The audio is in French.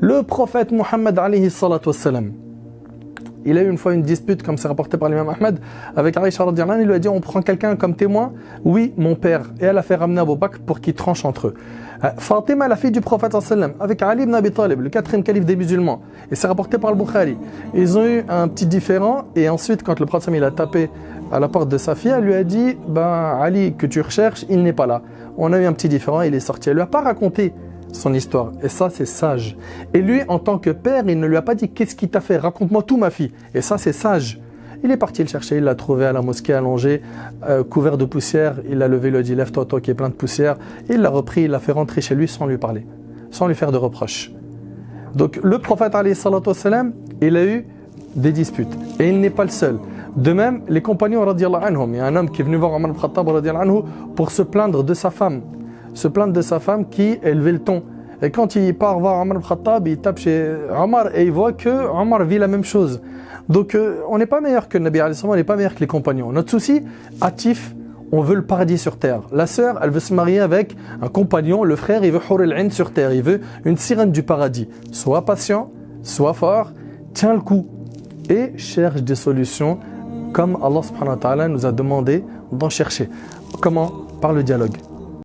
Le prophète Mohammed alayhi salatu wassalam, il a eu une fois une dispute, comme c'est rapporté par l'imam Ahmed, avec Aïcha radhiyallahu anha. Il lui a dit, on prend quelqu'un comme témoin? Oui, mon père. Et elle a fait ramener Abu Bakr pour qu'il tranche entre eux. Fatima, la fille du prophète sallam, avec Ali ibn Abi Talib, le 4e calife des musulmans. Et c'est rapporté par le Bukhari. Ils ont eu un petit différend. Et ensuite, quand le prophète il a tapé à la porte de sa fille, elle lui a dit, ben Ali, que tu recherches, il n'est pas là. On a eu un petit différend, il est sorti. Elle lui a pas raconté son histoire. Et ça, c'est sage. Et lui, en tant que père, il ne lui a pas dit, qu'est-ce qui t'a fait? Raconte-moi tout, ma fille. Et ça, c'est sage. Il est parti le chercher, il l'a trouvé à la mosquée allongé, couvert de poussière. Il l'a levé, il lui a dit, lève-toi, toi qui est plein de poussière. Il l'a repris, il l'a fait rentrer chez lui sans lui parler, sans lui faire de reproches. Donc, le prophète, alayhi salatu wassalam, il a eu des disputes. Et il n'est pas le seul. De même, les compagnons, radiyallahu anhum, il y a un homme qui est venu voir Omar ibn Khattab, radiyallahu anhu, pour se plaindre de sa femme. Se plaindre de sa femme qui élevait le ton. Et quand il part voir Omar ibn Khattab, il tape chez Omar et il voit que Omar vit la même chose. Donc on n'est pas meilleur que le Nabi alayhi salam, on n'est pas meilleur que les compagnons. Notre souci, hâtif, on veut le paradis sur terre. La sœur, elle veut se marier avec un compagnon, le frère, il veut Hur al-Ain sur terre, il veut une sirène du paradis. Sois patient, sois fort, tiens le coup et cherche des solutions comme Allah subhanahu wa ta'ala nous a demandé d'en chercher. Comment? Par le dialogue.